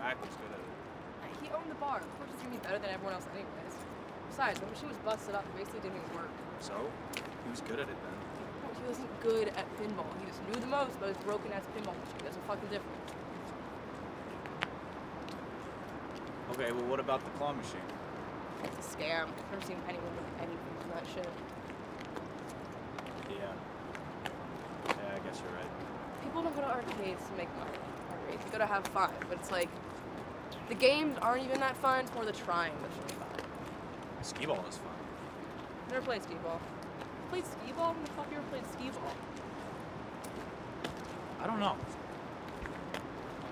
Hacker's good at it. He owned the bar. Of course he's gonna be better than everyone else anyways. Besides, the machine was busted up. It basically didn't even work. So? He was good at it then. No, he wasn't good at pinball. He just knew the most about his broken-ass pinball machine. There's a fucking difference. Okay, well what about the claw machine? It's a scam. I've never seen anyone with anything from that shit. Yeah. Yeah, I guess you're right. People don't go to arcades to make money. Arcades, they go to have fun. But it's like, the games aren't even that fun, it's more the trying that's really fun. Skee-ball is fun. Never played skee-ball. You played skee-ball? When the fuck you ever played skee-ball? I don't know.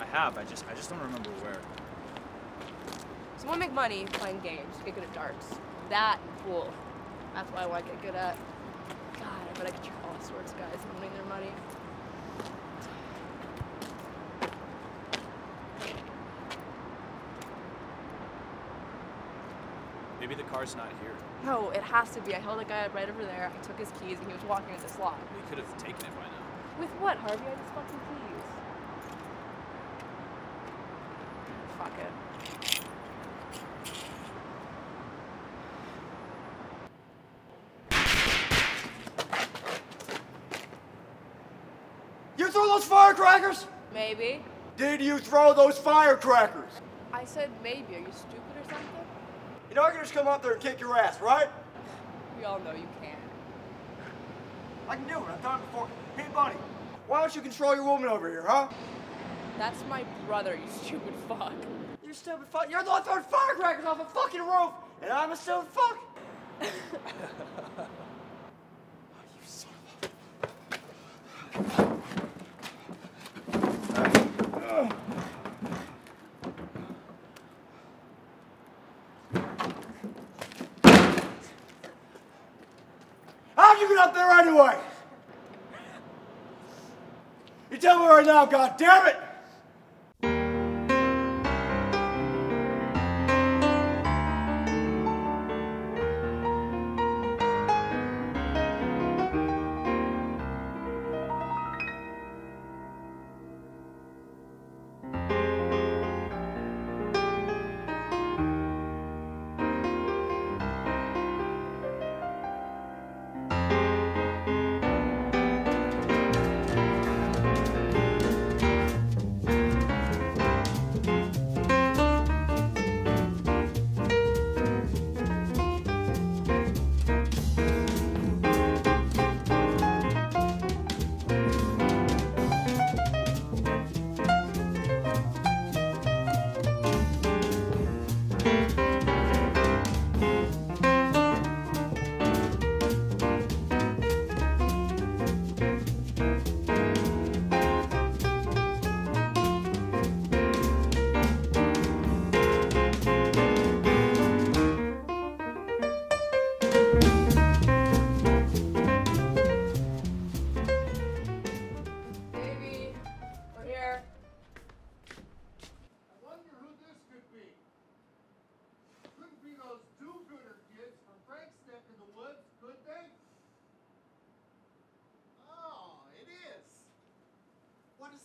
I have, I just don't remember where. So I want to make money playing games, get good at darts. That and pool. That's what I want to get good at. God, I bet I could trick all sorts of guys winning their money. Maybe the car's not here. No, it has to be. I held a guy up right over there. I took his keys and he was walking with the slot. We could have taken it by now. With what, Harvey? I had his fucking keys. Fuck it. You throw those firecrackers? Maybe. Did you throw those firecrackers? I said maybe. Are you stupid or something? You know I can just come up there and kick your ass, right? We all know you can. I can do it. I've done it before. Hey, buddy, why don't you control your woman over here, huh? That's my brother, you stupid fuck. You stupid fuck. You're the one throwing firecrackers off a fucking roof, and I'm a stupid fuck. Oh, you son of a... How'd you get up there anyway? You tell me right now, goddammit!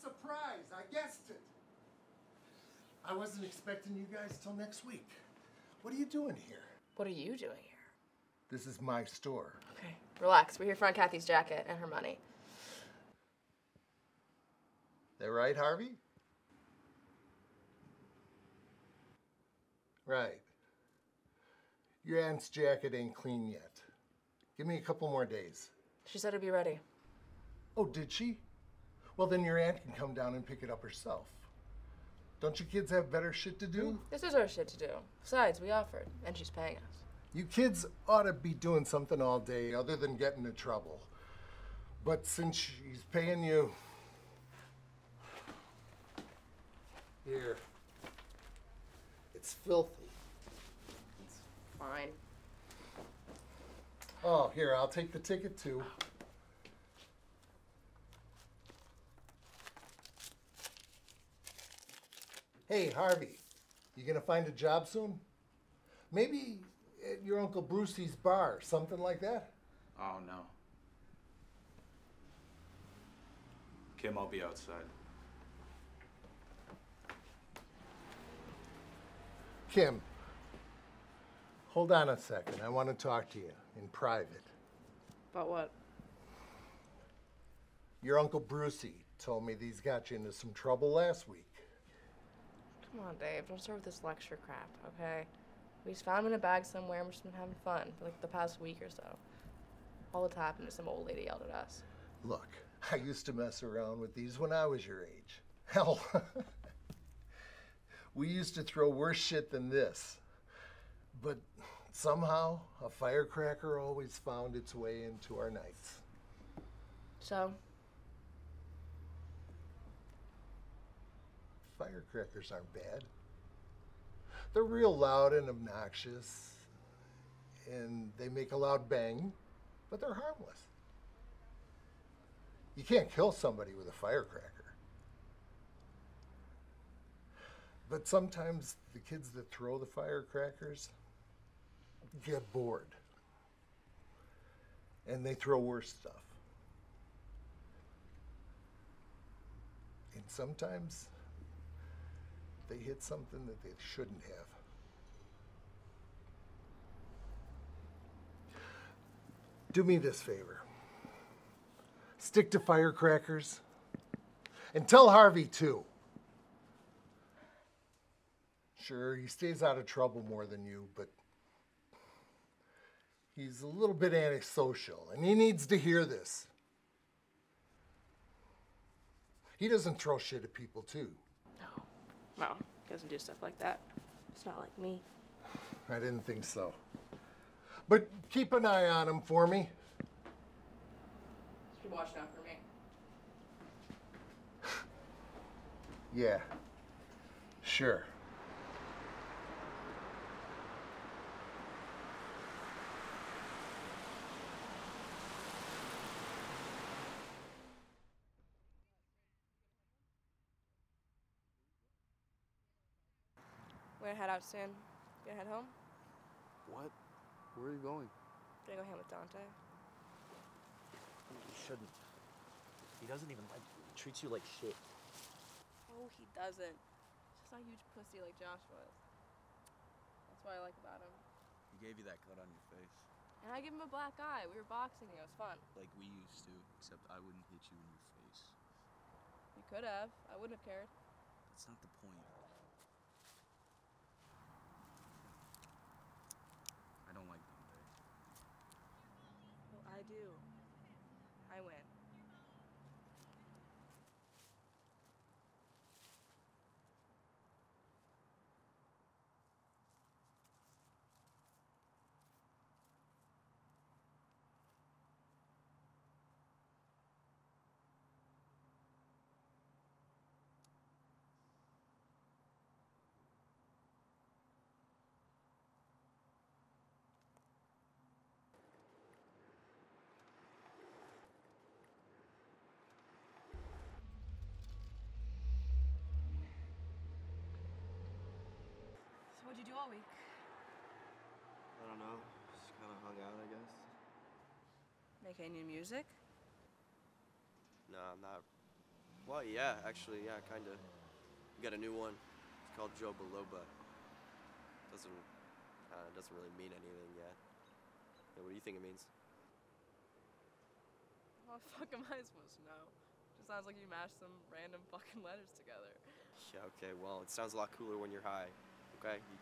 Surprise, I guessed it. I wasn't expecting you guys till next week. What are you doing here? What are you doing here? This is my store. Okay, relax. We're here for Aunt Kathy's jacket and her money. That right, Harvey? Right. Your aunt's jacket ain't clean yet. Give me a couple more days. She said it'd be ready. Oh, did she? Well, then your aunt can come down and pick it up herself. Don't you kids have better shit to do? This is our shit to do. Besides, we offered, and she's paying us. You kids ought to be doing something all day other than getting into trouble. But since she's paying you... Here. It's filthy. It's fine. Oh, here, I'll take the ticket too. Hey, Harvey, you gonna find a job soon? Maybe at your Uncle Brucey's bar, something like that? Oh, no. Kim, I'll be outside. Kim, hold on a second. I want to talk to you in private. About what? Your Uncle Brucey told me these got you into some trouble last week. Come on, Dave. Don't start with this lecture crap, okay? We just found him in a bag somewhere and we've just been having fun for like the past week or so. All that's happened is some old lady yelled at us. Look, I used to mess around with these when I was your age. Hell, we used to throw worse shit than this. But somehow, a firecracker always found its way into our nights. So? Firecrackers aren't bad. They're real loud and obnoxious, and they make a loud bang, but they're harmless. You can't kill somebody with a firecracker. But sometimes the kids that throw the firecrackers get bored, and they throw worse stuff. And sometimes they hit something that they shouldn't have. Do me this favor. Stick to firecrackers. And tell Harvey, too. Sure, he stays out of trouble more than you, but he's a little bit antisocial, and he needs to hear this. He doesn't throw shit at people, too. No, he doesn't do stuff like that. It's not like me. I didn't think so. But keep an eye on him for me. Keep watching out for me. Yeah, sure. We're gonna head out soon. Gonna head home? What? Where are you going? Gonna go hang with Dante. You shouldn't. He doesn't even like you. He treats you like shit. Oh, he doesn't. He's just not a huge pussy like Josh was. That's what I like about him. He gave you that cut on your face. And I give him a black eye. We were boxing. It was fun. Like we used to, except I wouldn't hit you in your face. You could have. I wouldn't have cared. That's not the point. I don't like Dante. Well, I do. I win. So what'd you do all week? I don't know. Just kind of hung out, I guess. Make any new music? No, I'm not. Well, yeah, actually, yeah, kind of. We got a new one. It's called Joe Baloba. Doesn't really mean anything yet. Yeah, what do you think it means? How the fuck am I supposed to know? Just sounds like you mashed some random fucking letters together. Yeah, okay, well, it sounds a lot cooler when you're high. Okay? You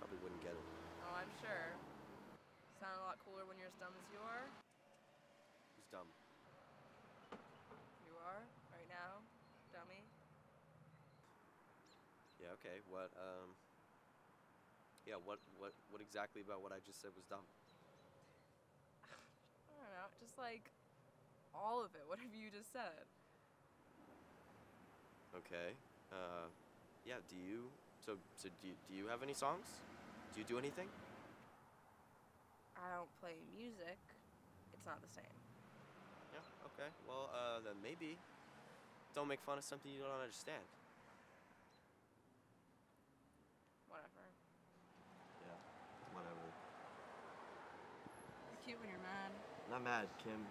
probably wouldn't get it. Oh, I'm sure. Sound a lot cooler when you're as dumb as you are. Who's dumb? You are, right now, dummy. Yeah, okay, what exactly about what I just said was dumb? I don't know, just like all of it, whatever you just said. Okay, yeah, do you have any songs? Do you do anything? I don't play music. It's not the same. Yeah, okay, well, then maybe don't make fun of something you don't understand. Whatever. Yeah, whatever. You're cute when you're mad. I'm not mad, Kim.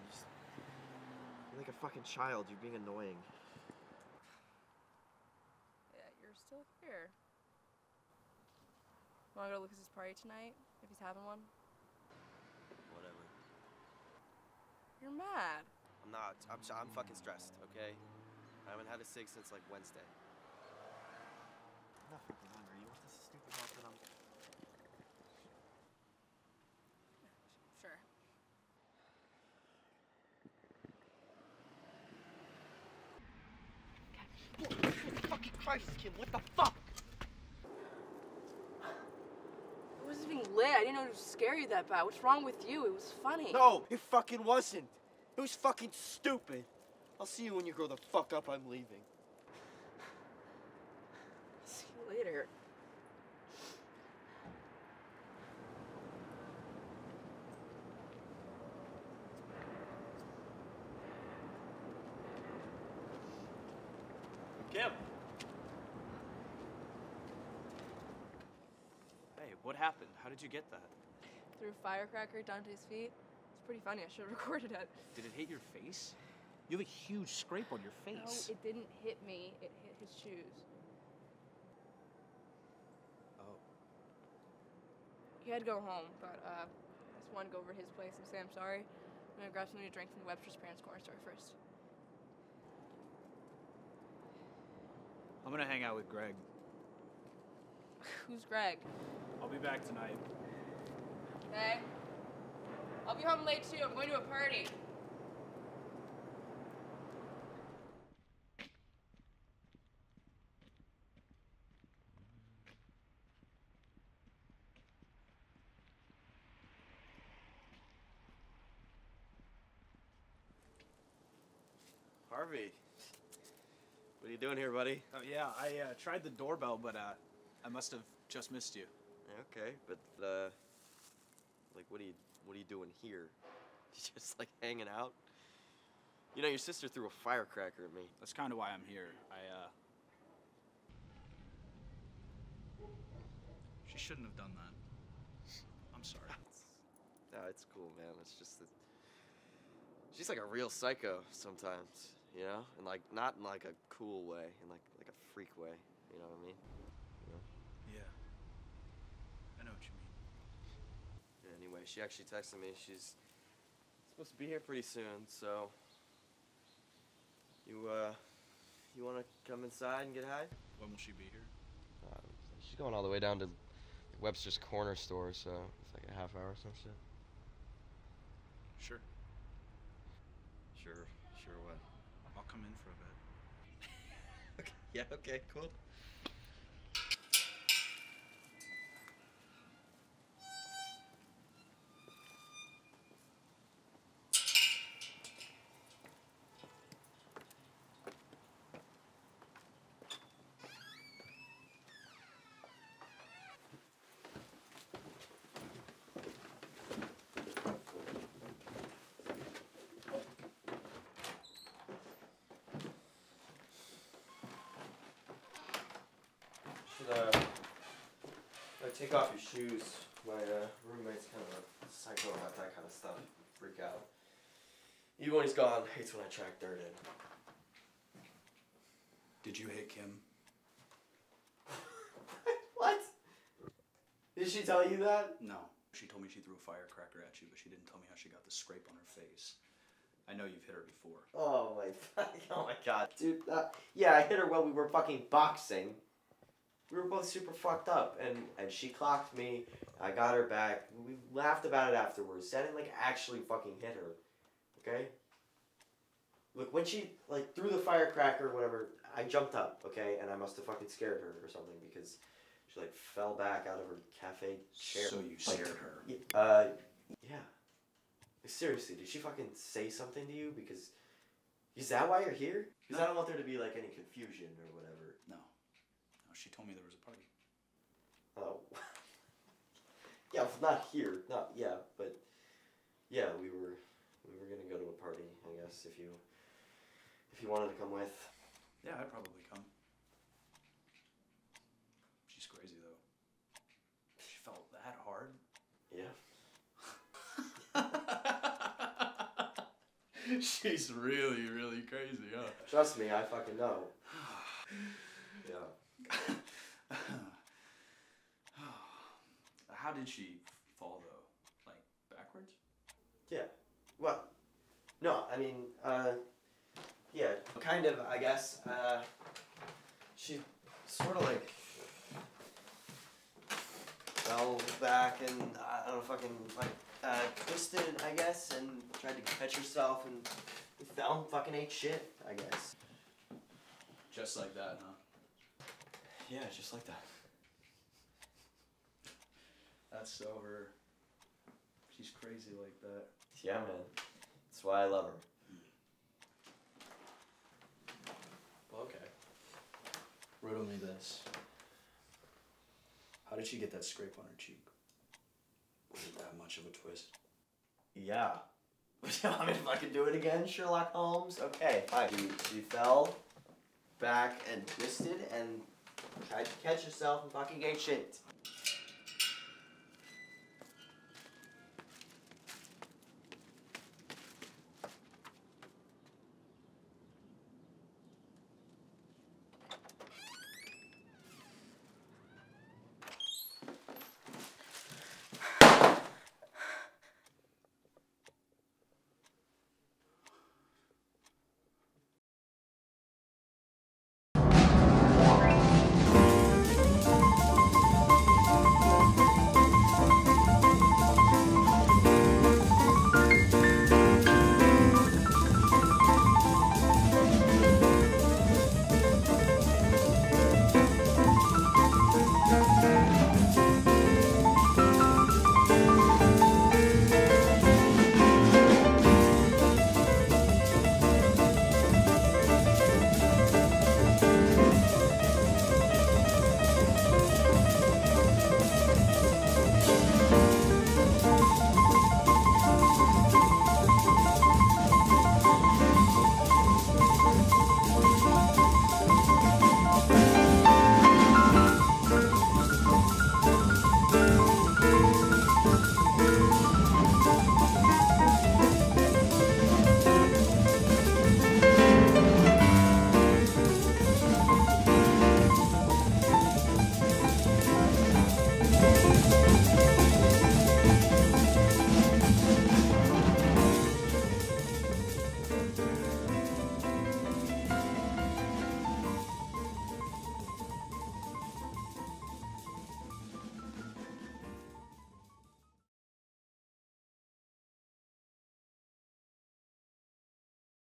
You're like a fucking child. You're being annoying. Yeah, you're still here. Wanna go to Lucas's party tonight, if he's having one? Whatever. You're mad. I'm not. I'm fucking stressed, okay? I haven't had a cig since like Wednesday. I'm not fucking hungry. You want this stupid outfit on? Sure. Fucking Christ, Kim, what the fuck? It wasn't even lit. I didn't know it would scare you that bad. What's wrong with you? It was funny. No, it fucking wasn't. It was fucking stupid. I'll see you when you grow the fuck up. I'm leaving. See you later. Kim. Hey, what happened? How did you get that? Threw a firecracker down to his feet. It's pretty funny. I should have recorded it. Did it hit your face? You have a huge scrape on your face. No, it didn't hit me. It hit his shoes. Oh. He had to go home, but I just wanted to go over to his place and say I'm sorry. I'm gonna grab something to drink from the Webster's Parents Corner store first. I'm gonna hang out with Greg. Who's Greg? I'll be back tonight. Okay. I'll be home late too. I'm going to a party. Harvey, what are you doing here, buddy? Oh yeah, I tried the doorbell, but I must have just missed you. Okay, but like, what are you doing here? You just like hanging out? You know, your sister threw a firecracker at me. That's kind of why I'm here. She shouldn't have done that. I'm sorry. No, it's cool, man. It's just that she's like a real psycho sometimes, you know, and like not in like a cool way, in like a freak way. You know what I mean? You know? Yeah. I know what you mean. Anyway, she actually texted me. She's supposed to be here pretty soon, so you want to come inside and get high? When will she be here? She's going all the way down to Webster's Corner store, so it's like a half hour or some shit. Sure. Sure what? I'll come in for a bit. Okay, yeah, okay, cool. Take off your shoes. My roommate's kind of a psycho about that kind of stuff. Freak out. Even when he's gone, hates when I track dirt in. Did you hit Kim? What? Did she tell you that? No. She told me she threw a firecracker at you, but she didn't tell me how she got the scrape on her face. I know you've hit her before. Oh my god, dude. Yeah, I hit her while we were fucking boxing. We were both super fucked up, and she clocked me. I got her back. We laughed about it afterwards. I didn't like actually fucking hit her. Okay? Look, when she like threw the firecracker or whatever, I jumped up, okay, and I must have fucking scared her or something because she like fell back out of her cafe chair. So you scared her? Yeah. Like, seriously, did she fucking say something to you? Because is that why you're here? Because I don't want there to be like any confusion or whatever. No. She told me there was a party. Oh. Yeah, not here. Not yeah, but yeah, we were gonna go to a party, I guess, if you wanted to come with. Yeah, I'd probably come. She's crazy though. She fell that hard. Yeah. She's really, really crazy, huh? Trust me, I fucking know. Yeah. How did she fall though? Like backwards? Yeah. Well, no, I mean, yeah, kind of, I guess. She sort of like fell back and, I don't know, fucking, like, twisted, I guess, and tried to catch herself and fell and fucking ate shit, I guess. Just like that, huh? Yeah, just like that. That's so her. She's crazy like that. Yeah, man. That's why I love her. Well, okay. Riddle me this. How did she get that scrape on her cheek? Was it that much of a twist? Yeah. You want me to fucking do it again, Sherlock Holmes? Okay, fine. She fell back and twisted and tried to catch herself and fucking ate shit.